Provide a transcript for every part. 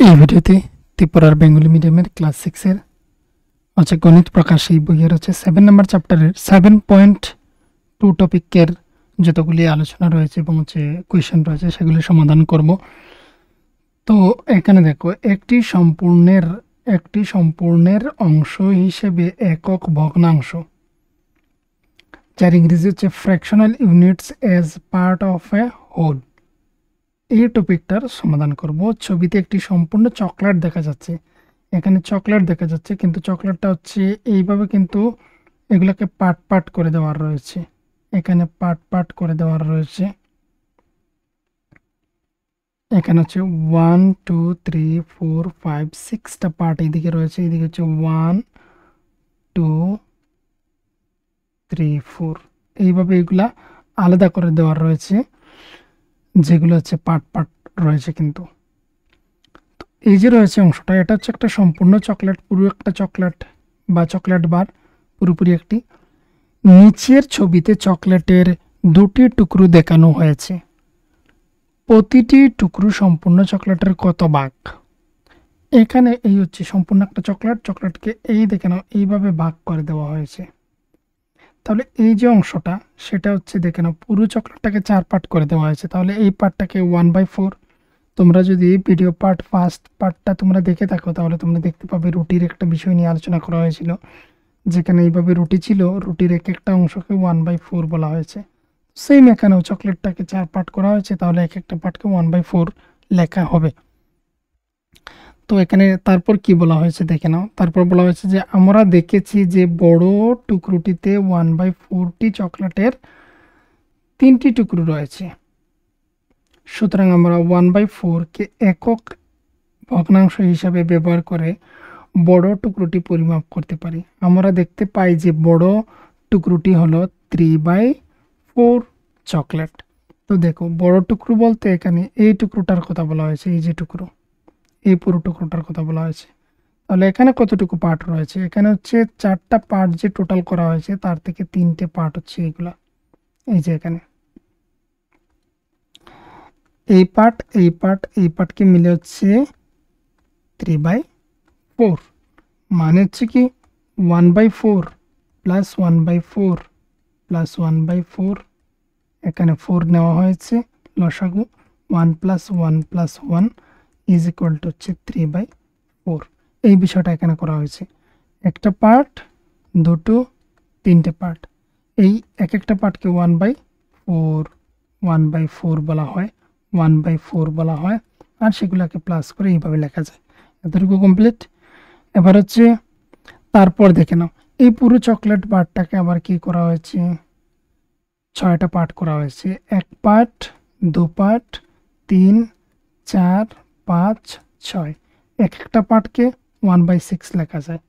এই ভিডিওতে ত্রিপুরার বেঙ্গলি মিডিয়ামের ক্লাস 6 এর গণিত প্রকাশ এই বইয়ের 7 নম্বর চ্যাপ্টারের 7.2 টপিকের যতগুলি আলোচনা রয়েছে এবং কোয়েশ্চেন রয়েছে সেগুলি সমাধান করব। তো এখানে দেখো একটি সম্পূর্ণের অংশ হিসেবে একক ভগ্নাংশ, যার ইংরেজি fractional units as part of a whole, এই টপিকটার সমাধান করব। ছবিতে একটি সম্পূর্ণ চকলেট দেখা যাচ্ছে, এখানে চকলেট দেখা যাচ্ছে, কিন্তু চকলেটটা এইভাবে, কিন্তু এগুলোকে পার্ট পার্ট করে দেওয়ার রয়েছে, এখানে পার্ট পার্ট করে দেওয়ার রয়েছে। এখানে 1 2 3 4 5 6টা পার্ট এইদিকে রয়েছে, এইদিকে 1 2 3 4, এইভাবে এগুলা আলাদা করে দেওয়ার রয়েছে, যেগুলো পার্ট পার্ট রয়েছে। কিন্তু এই যে রয়েছে অংশটা, এটা একটা সম্পূর্ণ চকলেট, পুরো একটা চকলেট বা চকলেট বার পুরোপুরি একটি। নিচের ছবিতে চকলেটের দুটি টুকরো দেখানো হয়েছে, প্রতিটি টুকরো সম্পূর্ণ চকলেটের কত ভাগ? এখানে এই সম্পূর্ণ একটা চকলেটকে এই দেখে নাও, এইভাবে ভাগ করে দেওয়া হয়েছে। তাহলে এই যে অংশটা, সেটা দেখে নাও, পুরো চকলেটটাকে 4 পার্ট করে দেওয়া হয়েছে। তাহলে এই পার্টটাকে 1/4। তোমরা যদি ভিডিও ফার্স্ট পার্টটা তোমরা দেখে থাকো, তাহলে তোমরা দেখতে পাবে রুটির একটা বিষয় নিয়ে আলোচনা করা হয়েছিল, যেখানে এইভাবে রুটি ছিল, রুটির একটা অংশকে 1/4 বলা হয়েছে। সেম এখানেও চকলেটটাকে 4 পার্ট করা হয়েছে, তাহলে একটা পার্টকে 1/4 লেখা হবে। তো এখানে তারপর কি বলা হয়েছে দেখে নাও। তারপর বলা হয়েছে যে আমরা দেখেছি যে বড় টুকরোটিতে 1/4টি চকলেটের 3টি টুকরো রয়েছে, সুতরাং আমরা 1/4কে একক ভগ্নাংশ হিসাবে ব্যবহার করে বড় টুকরোটি পরিমাপ করতে পারি। আমরা দেখতে পাই যে বড় টুকরোটি হলো 3/4 চকলেট। তো দেখো, বড় টুকরো বলতে এখানে এই টুকরোটার কথা বলা হয়েছে, এই যে টুকরো, এই পুরো টুকরোটার কথা বলা হয়েছে। তাহলে এখানে কতটুকু পার্ট রয়েছে? এখানে 4টা পার্ট যে টোটাল করা হয়েছে, তার থেকে 3টে পার্ট এইগুলা, এই যে এখানে এই পার্টকে মিলে 3/4, মানে কি 1/4 প্লাস 1/4 প্লাস 1/4, এখানে 4 নেওয়া হয়েছে লসাগু, 1 plus 1 plus 1 is equal to 3/4। এই বিষয়টা এখানে করা হয়েছে। একটা পার্ট, দুটো, 3টে পার্ট, এই একটা পার্টকে 1/4 বলা হয়, 1/4 বলা হয়, আর সেগুলোকে প্লাস করে এইভাবে লেখা যায়। এতটুকু কমপ্লিট। এবার তারপর দেখে নাও, এই পুরো চকলেট বারটাকে আবার কি করা হয়েছে, 6টা পার্ট করা হয়েছে। 1 পার্ট, 2 পার্ট, 3 4 5 6, একটা পার্টকে 1/6 লেখা যায়।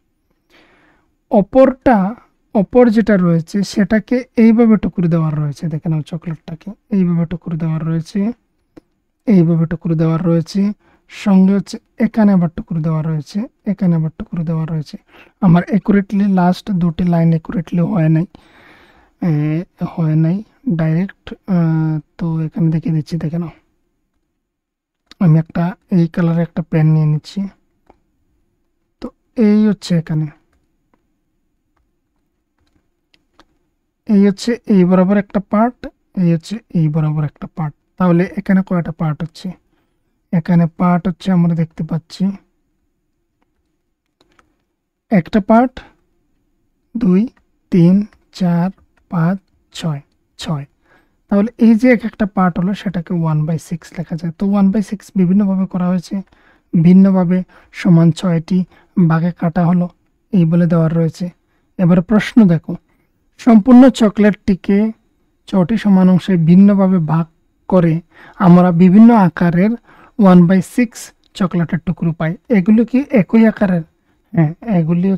অপর যেটা রয়েছে সেটাকে এইভাবে টুকরো দেওয়ার রয়েছে, দেখে নাও, চকলেটটাকে এইভাবে টুকরো দেওয়ার রয়েছে, এইভাবে টুকরো দেওয়ার রয়েছে, সঙ্গে এখানে আবার টুকরো দেওয়া রয়েছে, এখানে আবার টুকরো দেওয়া রয়েছে। আমার একুরেটলি লাস্ট দুটি লাইন একুরেটলি হয় নাই ডাইরেক্ট। তো এখানে দেখিয়ে দিচ্ছি, দেখে নাও, আমি এই কালারে একটা পেন নিয়ে নিচ্ছি। তো এই এখানে এই এই বরাবর একটা পার্ট, এই এই বরাবর একটা পার্ট। তাহলে এখানে কয়টা পার্ট এখানে পার্ট আমরা দেখতে পাচ্ছি একটা পার্ট, 2 3 4 5 6। তাহলে এই যে একটা পার্ট হলো, সেটাকে 1/6 লেখা যায়। তো 1/6 বিভিন্নভাবে করা হয়েছে, ভিন্নভাবে সমান 6টি ভাগে কাটা হলো, এই বলে দেওয়ার রয়েছে। এবার প্রশ্ন দেখো, সম্পূর্ণ চকলেটটিকে 6টি সমান অংশে ভিন্নভাবে ভাগ করে আমরা বিভিন্ন আকারের 1/6 চকলেটের টুকরো পাই। এগুলো কি একই আকারের? হ্যাঁ, এগুলি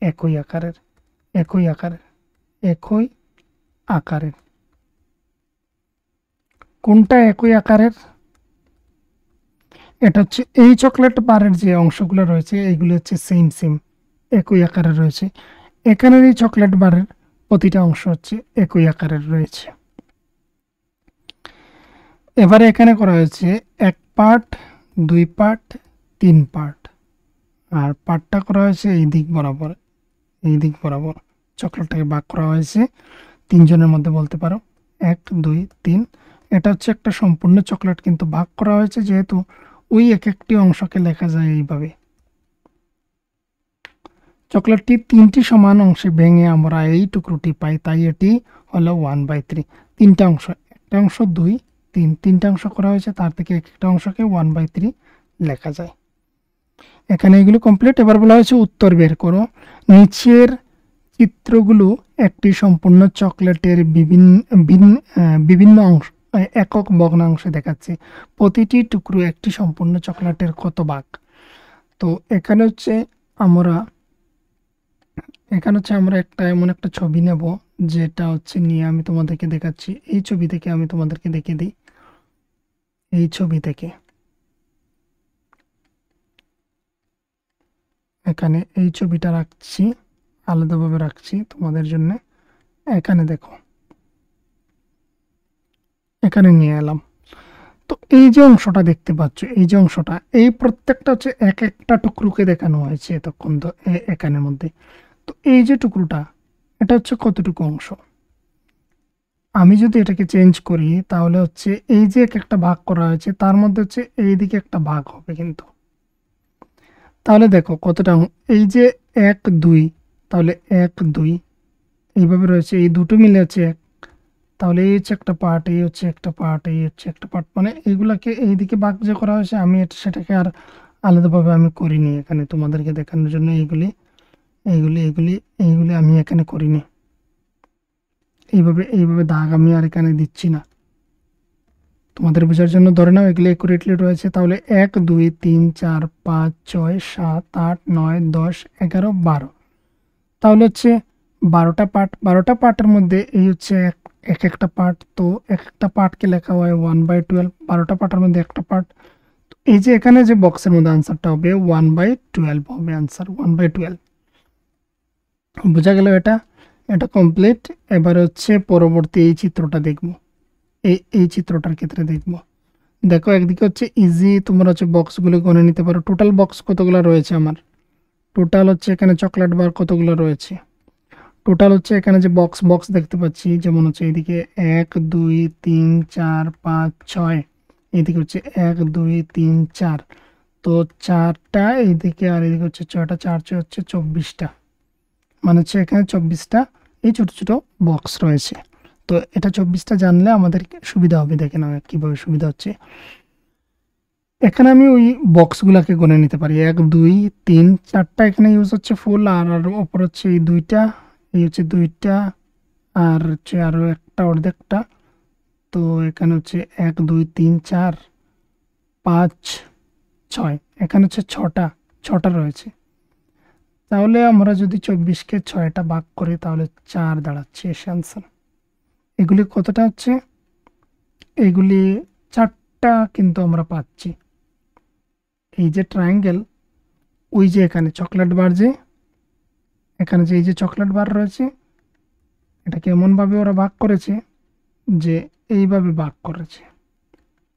একই আকারের। কোনটা একই আকারের? এটা এই চকলেট বারের যে অংশগুলো রয়েছে, এইগুলো সেম একই আকারের রয়েছে। এখানের এই চকলেট বারের প্রতিটা অংশ একই আকারের রয়েছে। এবারে এখানে করা হয়েছে 1 পার্ট, 2 পার্ট, 3 পার্ট, আর পার্টটা করা হয়েছে এই দিক বরাবর, এই দিক বরাবর চকলেটটাকে ভাগ করা হয়েছে 3 জনের মধ্যে বলতে পারো, 1 2 3। এটা হচ্ছে একটা সম্পূর্ণ চকলেট, কিন্তু ভাগ করা হয়েছে যেহেতু ওই এক একটি অংশকে লেখা যায় এইভাবে। চকলেটটি 3টি সমান অংশে ভেঙে আমরা এই টুকরোটি পাই, তাই এটি হলো 1/3। 3টা অংশ, একটা অংশ 2 3, 3টা অংশ করা হয়েছে, তার থেকে এক একটা অংশকে 1/3 লেখা যায়। এখানে এগুলো কমপ্লিট। এবার বলা হয়েছে উত্তর বের করো। নিচের চিত্রগুলো একটি সম্পূর্ণ চকলেটের বিভিন্ন অংশ একক ভগ্নাংশে দেখাচ্ছে। প্রতিটি টুকরো একটি সম্পূর্ণ চকলেটের কত ভাগ? তো এখানে হচ্ছে আমরা একটা এমন একটা ছবি নেব, যেটা হচ্ছে নিয়ে আমি তোমাদেরকে দেখাচ্ছি। এই ছবি থেকে আমি তোমাদেরকে দেখিয়ে দিই। এই ছবি থেকে এখানে এই ছবিটা রাখছি, আলাদাভাবে রাখছি তোমাদের জন্য। এখানে দেখো, এখানে নিয়ে এলাম। তো এই যে অংশটা দেখতে পাচ্ছ, এই যে অংশটা, এই প্রত্যেকটা হচ্ছে এক একটা টুকরোকে দেখানো হয়েছে এতক্ষণ তো এখানের মধ্যে। তো এই যে টুকরোটা, এটা হচ্ছে কতটুকু অংশ? আমি যদি এটাকে চেঞ্জ করি তাহলে হচ্ছে এই যে এক একটা ভাগ করা হয়েছে তার মধ্যে হচ্ছে এইদিকে একটা ভাগ হবে কিন্তু। তাহলে দেখো কতটা, এই যে 1 2, তাহলে 1 2 এইভাবে রয়েছে, এই দুটো মিলে হচ্ছে 1। তাহলে এই হচ্ছে একটা পার্ট, এই হচ্ছে একটা পার্ট, এই হচ্ছে একটা পার্ট, মানে এইগুলাকে এইদিকে ভাগ যে করা হয়েছে, আমি সেটাকে আর আলাদাভাবে আমি করিনি এখানে তোমাদেরকে দেখানোর জন্য। এইগুলি এইগুলি এইগুলি এইগুলি আমি এখানে করিনি, এইভাবে দাগ আমি আর এখানে দিচ্ছি না, তোমাদের বোঝার জন্য। ধরে নাও এগুলি একুরেটলি রয়েছে। তাহলে 1 2 3 4 5 6 7 8 9 10 11 12, তাহলে হচ্ছে 12টা পার্ট। 12টা পার্টের মধ্যে এই হচ্ছে এক একটা পার্ট, তো এক একটা পার্টকে লেখা হয় 1/12। 12টা পার্টের মধ্যে একটা পার্ট। এই যে এখানে যে বক্সের মধ্যে আনসারটা হবে 1/12 হবে আনসার, 1/12। বোঝা গেল? এটা এটা কমপ্লিট। এবার হচ্ছে পরবর্তী এই চিত্রটা দেখব, এই চিত্রটার ক্ষেত্রে দেখব। দেখো একদিকে হচ্ছে ইজি, তোমরা হচ্ছে বক্সগুলো গণে নিতে পারো। টোটাল বক্স কতগুলো রয়েছে আমার? টোটাল হচ্ছে এখানে চকলেট বার কতগুলো রয়েছে? টোটাল হচ্ছে এখানে যে বক্স বক্স দেখতে পাচ্ছি, যেমন হচ্ছে এইদিকে 1 2 3 4 5 6, এইদিকে হচ্ছে 1 2 3 4, তো 4টা এইদিকে, আর এইদিকে হচ্ছে 6টা, 4 6 হচ্ছে 24টা, মানে হচ্ছে এখানে 24টা এই ছোট ছোট বক্স রয়েছে। তো এটা 24টা জানলে আমাদের সুবিধা হবে। দেখে নাও কীভাবে সুবিধা হচ্ছে। এখানে আমি ওই বক্সগুলোকে গণে নিতে পারি, 1 2 3 4টা এখানে ইউজ হচ্ছে ফুল, আর ওপর হচ্ছে এই দুইটা, এই হচ্ছে দুইটা, আর হচ্ছে আরও একটা অর্ধেকটা। তো এখানে হচ্ছে 1 2 3 4 5 6, এখানে হচ্ছে ছটা রয়েছে। তাহলে আমরা যদি 24কে 6টা ভাগ করি তাহলে 4 দাঁড়াচ্ছে এসে আনসার। এগুলি কতটা হচ্ছে? এগুলি 4টা কিন্তু আমরা পাচ্ছি। এই যে ট্রায়াঙ্গেল, ওই যে এখানে চকলেট বার, যে এখানে যে এই যে চকলেট বার রয়েছে, এটাকে এমনভাবে ওরা ভাগ করেছে যে এইভাবে ভাগ করেছে।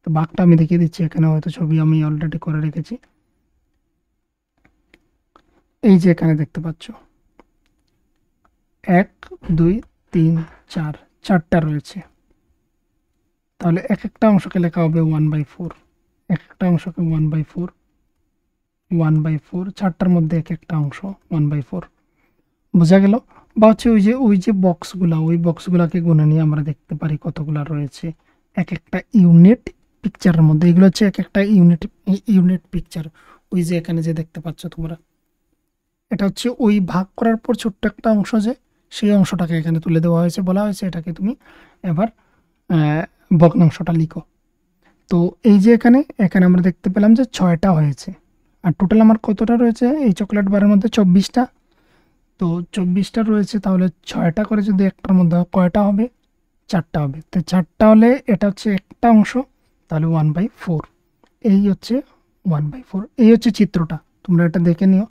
তো ভাগটা আমি দেখিয়ে দিচ্ছি, এখানে হয়তো ছবি আমি অলরেডি করে রেখেছি। এই যে এখানে দেখতে পাচ্ছ 1 2 3 4, 4টা রয়েছে। তাহলে এক একটা অংশকে লেখা হবে 1/4, এক একটা অংশকে 1/4, 1/4, 4টার মধ্যে এক একটা অংশ 1/4। বোঝা গেল? বা হচ্ছে ওই যে বক্সগুলা, ওই বক্সগুলাকে গুনে নিয়ে আমরা দেখতে পারি কতগুলা রয়েছে এক একটা ইউনিট পিকচারের মধ্যে। এগুলো হচ্ছে এক একটা ইউনিট পিকচার। ওই যে এখানে যে দেখতে পাচ্ছ তোমরা, এটা হচ্ছে ওই ভাগ করার পর ছোট্ট একটা অংশ, যে সেই অংশটাকে এখানে তুলে দেওয়া হয়েছে, বলা হয়েছে এটাকে তুমি এবার ভগ্নাংশটা লিখো। তো এই যে এখানে আমরা দেখতে পেলাম যে 6টা হয়েছে, আর টোটাল আমার কতটা রয়েছে এই চকলেট বারের মধ্যে? 24টা। তো 24টা রয়েছে, তাহলে 6টা করে যদি একটার মধ্যে কয়টা হবে? 4টা হবে। তো 4টা হলে এটা হচ্ছে একটা অংশ, তাহলে 1/4। এই হচ্ছে 1/4। এই হচ্ছে চিত্রটা, তোমরা এটা দেখে নিও।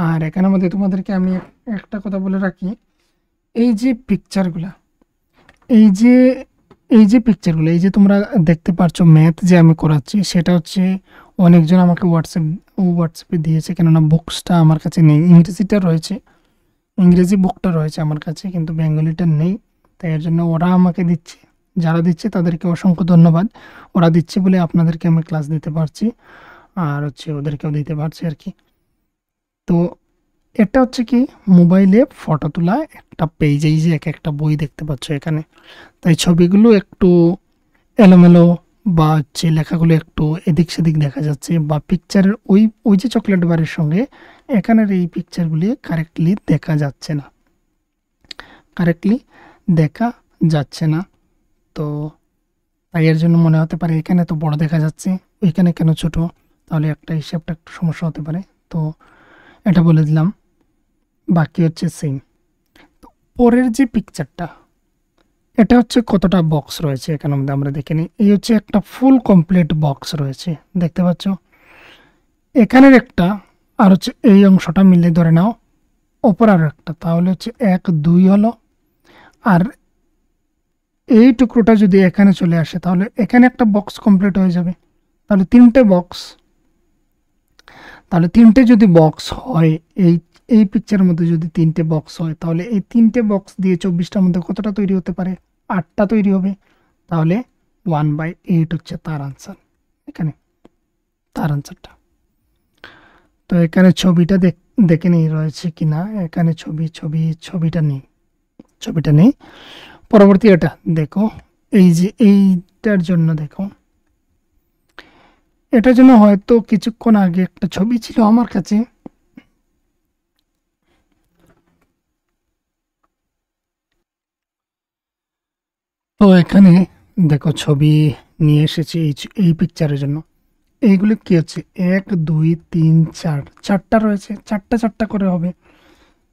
আর এখানে মধ্যে তোমাদেরকে আমি একটা কথা বলে রাখি, এই যে পিকচারগুলা, এই যে পিকচারগুলো, এই যে তোমরা দেখতে পাচ্ছ ম্যাথ যে আমি করাচ্ছি, সেটা হচ্ছে অনেকজন আমাকে ও হোয়াটসঅ্যাপে দিয়েছে, কেননা বুকসটা আমার কাছে নেই। ইংরেজিটা রয়েছে, ইংরেজি বুকটা রয়েছে আমার কাছে, কিন্তু বেঙ্গলিটা নেই। তাই এর জন্য ওরা আমাকে দিচ্ছে, যারা দিচ্ছে তাদেরকে অসংখ্য ধন্যবাদ। ওরা দিচ্ছে বলে আপনাদেরকে আমি ক্লাস দিতে পারছি, আর হচ্ছে ওদেরকেও দিতে পারছি আর কি। তো এটা হচ্ছে কি, মোবাইলে ফটো তোলা একটা পেজ, এই যে এক একটা বই দেখতে পাচ্ছ এখানে। তাই ছবিগুলো একটু এলোমেলো বা হচ্ছে লেখাগুলো একটু এদিক সেদিক দেখা যাচ্ছে, বা পিকচারের ওই ওই যে চকলেট বারের সঙ্গে এখানের এই পিকচারগুলি কারেক্টলি দেখা যাচ্ছে না, কারেক্টলি দেখা যাচ্ছে না। তো তাই এর জন্য মনে হতে পারে এখানে তো বড় দেখা যাচ্ছে, ওইখানে কেন ছোট, তাহলে একটা হিসাবটা একটু সমস্যা হতে পারে। তো এটা বলে দিলাম। বাকি হচ্ছে সেম। পরের যে পিকচারটা, এটা হচ্ছে কতটা বক্স রয়েছে এখানে মধ্যে আমরা দেখে নিই। এই হচ্ছে একটা ফুল কমপ্লিট বক্স রয়েছে, দেখতে পাচ্ছ এখানের একটা, আর হচ্ছে এই অংশটা মিলে ধরে নাও অপর আর একটা, তাহলে হচ্ছে 1 2 হলো। আর এই টুকরোটা যদি এখানে চলে আসে তাহলে এখানে একটা বক্স কমপ্লিট হয়ে যাবে। তাহলে 3টে বক্স, তাহলে 3টে যদি বক্স হয়, এই এই পিকচারের মধ্যে যদি 3টে বক্স হয়, তাহলে এই 3টে বক্স দিয়ে 24টার মধ্যে কতটা তৈরি হতে পারে? 8টা তৈরি হবে। তাহলে 1/8 হচ্ছে তার আনসার, এখানে তার আনসারটা। তো এখানে ছবিটা দেখে নেই রয়েছে কিনা, এখানে ছবিটা নেই, ছবিটা নেই। পরবর্তী এটা দেখো, এই যে এইটার জন্য দেখো, এটার জন্য হয়তো কিছুক্ষণ আগে একটা ছবি ছিল আমার কাছে, তো এখানে দেখো ছবি নিয়ে এসেছি এই পিকচারের জন্য। এইগুলি কি হচ্ছে 1 2 3 4, 4টা রয়েছে, 4টা 4টা করে হবে।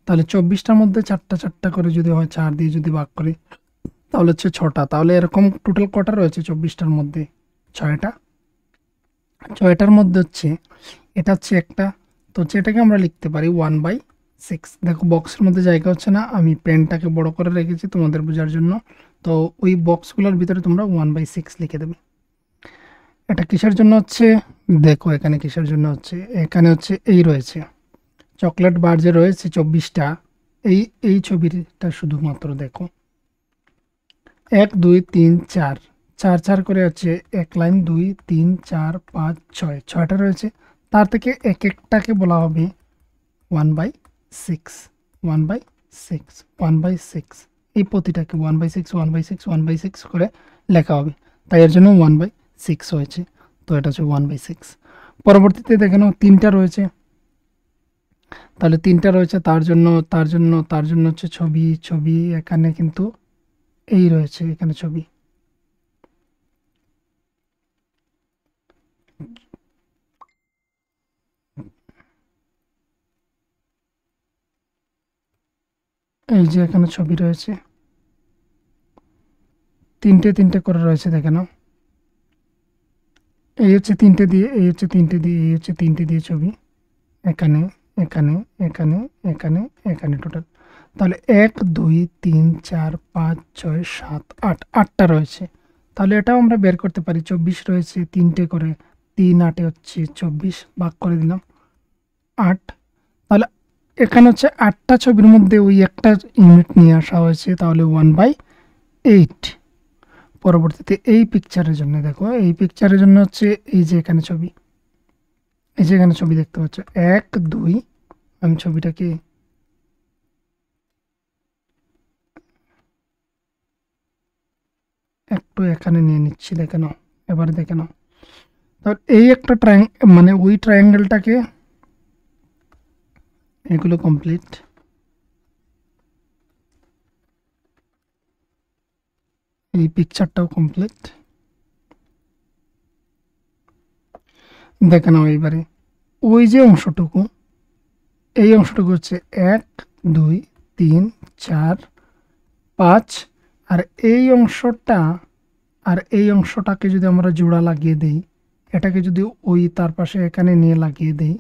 তাহলে 24টার মধ্যে 4টা 4টা করে যদি হয়, 4 দিয়ে যদি ভাগ করি তাহলে হচ্ছে 6টা। তাহলে এরকম টোটাল কটা রয়েছে 24টার মধ্যে? 6টা। 6টার মধ্যে হচ্ছে এটা হচ্ছে একটা, তো হচ্ছে এটাকে আমরা লিখতে পারি 1/6। দেখো বক্সের মধ্যে জায়গা হচ্ছে না, আমি পেনটাকে বড় করে রেখেছি তোমাদের বোঝার জন্য। তো ওই বক্সগুলোর ভিতরে তোমরা 1/6 লিখে দেবে। এটা কিসের জন্য হচ্ছে দেখো, এখানে কিসের জন্য হচ্ছে, এখানে হচ্ছে এই রয়েছে চকলেট বার যে রয়েছে 24টা, এই ছবিটা শুধুমাত্র দেখো 1 2 3 4, 4 4 করে হচ্ছে এক লাইন, 2 3 4 5 6, 6টা রয়েছে। তার থেকে এক একটাকে বলা হবে 1/6, 1/6, 1/6। এই প্রতিটাকে 1/6 1/6 1/6 করে লেখা হবে, তাই এর জন্য 1/6 হয়েছে। তো এটা হচ্ছে 1/6। পরবর্তীতে দেখে নাও 3টা রয়েছে, তাহলে 3টা রয়েছে, তার জন্য হচ্ছে ছবি এখানে কিন্তু এই রয়েছে, এখানে ছবি। এই যে এখানে ছবি রয়েছে, 3টে করে রয়েছে, দেখে নাও। এই হচ্ছে 3টে দিয়ে, এই হচ্ছে 3টে দিয়ে, এই হচ্ছে 3টে দিয়ে ছবি, এখানে এখানে এখানে এখানে এখানে টোটাল। তাহলে 1 2 3 4 5 6 7 8, 8টা রয়েছে। তাহলে এটাও আমরা বের করতে পারি, 24 রয়েছে 3টে করে, 3 8 হচ্ছে 24, ভাগ করে দিলাম 8। তাহলে এখানে হচ্ছে 8টা ছবির মধ্যে ওই একটা ইউনিট নিয়ে আসা হয়েছে, তাহলে 1/8। পরবর্তীতে এই পিকচারের জন্য দেখো, এই পিকচারের জন্য হচ্ছে এই যে এখানে ছবি, এই যে এখানে ছবি দেখতে পাচ্ছ 1 2, আমি ছবিটাকে একটু এখানে নিয়ে নিচ্ছি, দেখে নাও, এবারে দেখে নাও। তাহলে এই একটা মানে ওই ট্রায়াঙ্গেলটাকে, এগুলো কমপ্লিট। এই পিকচারটাও কমপ্লিট, দেখে নাও। এইবারে ওই যে অংশটুকু, এই অংশটুকু হচ্ছে 1 2 3 4 5, আর এই অংশটা, আর এই অংশটাকে যদি আমরা জোড়া লাগিয়ে দিই, এটাকে যদি ওই তার পাশে এখানে নিয়ে লাগিয়ে দিই,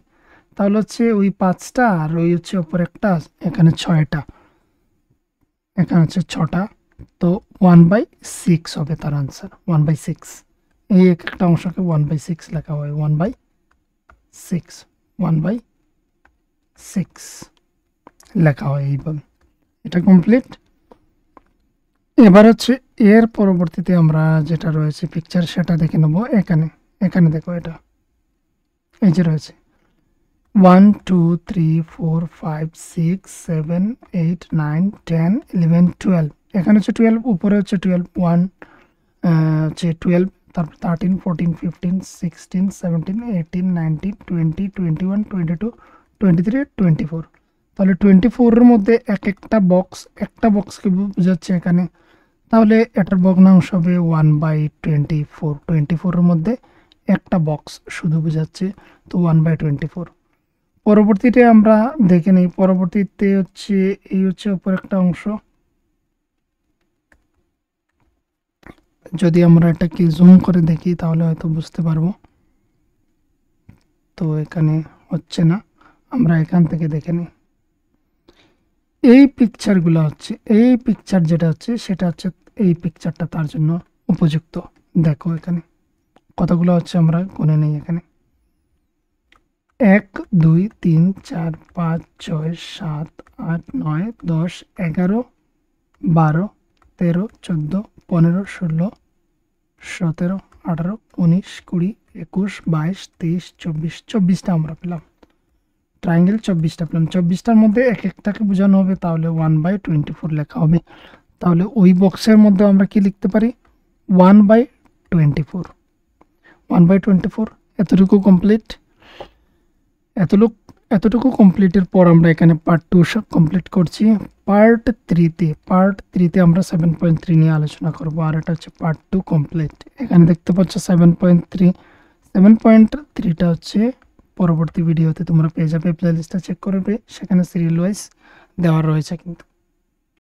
তাহলে হচ্ছে ওই 5টা, আর ওই হচ্ছে ওপর একটা, এখানে 6টা, এখানে হচ্ছে 6টা। তো 1/6 হবে তার আনসার, 1/6। এই এক একটা অংশকে 1/6 লেখা হয়, 1/6, 1/6 লেখা হয় এইভাবে। এটা কমপ্লিট। এবার হচ্ছে এর পরবর্তীতে আমরা যেটা রয়েছে পিকচার সেটা দেখে নেব। এখানে দেখো, এটা এই যে রয়েছে 1 2 3 4 5 6 7 8 9 10 11 12। এখানে হচ্ছে 12, উপরে হচ্ছে 12, 1 হচ্ছে 12, তারপর 13 14 15 16 17 18 19 20 21 22 23 24। তাহলে 24 এর মধ্যে একটা বক্সকে বোঝাচ্ছে এখানে। তাহলে এটার ভগ্নাংশ হবে 1/24। 24 এর মধ্যে একটা বক্স শুধু বোঝাচ্ছে, তো 1/24। পরবর্তীতে আমরা দেখে নিই। পরবর্তীতে হচ্ছে এই হচ্ছে উপর একটা অংশ। যদি আমরা এটাকে জুম করে দেখি তাহলে হয়তো বুঝতে পারবো। তো এখানে হচ্ছে না, আমরা এখান থেকে দেখে নিই। এই পিকচারগুলো হচ্ছে, এই পিকচার যেটা হচ্ছে সেটা হচ্ছে এই পিকচারটা তার জন্য উপযুক্ত। দেখো এখানে কতগুলো হচ্ছে, আমরা গুনে নেই। এখানে 1 2 3 4 5 6 7 8 9 10 11 12 13 14 15 16 17 18 19 20 21 22 23 24। 24টা আমরা পেলাম। ট্রায়াঙ্গেল 24টা পেলাম। 24টার মধ্যে একটাকে বোঝানো হবে, তাহলে 1/24 লেখা হবে। তাহলে ওই বক্সের মধ্যে আমরা কি লিখতে পারি? 1/24। 1/24 এতটুকু কমপ্লিট। এতটুকু কমপ্লিটের পর আমরা এখানে পার্ট 2 কমপ্লিট করছি। পার্ট 3তে আমরা 7.3 নিয়ে আলোচনা করব, আর এটা হচ্ছে পার্ট 2 কমপ্লিট। এখানে দেখতে পাচ্ছ 7.3টা হচ্ছে পরবর্তী ভিডিওতে তোমরা পেয়ে যাবে। প্লেলিস্টটা চেক করবে, সেখানে সিরিয়াল ওয়াইজ দেওয়া রয়েছে কিন্তু।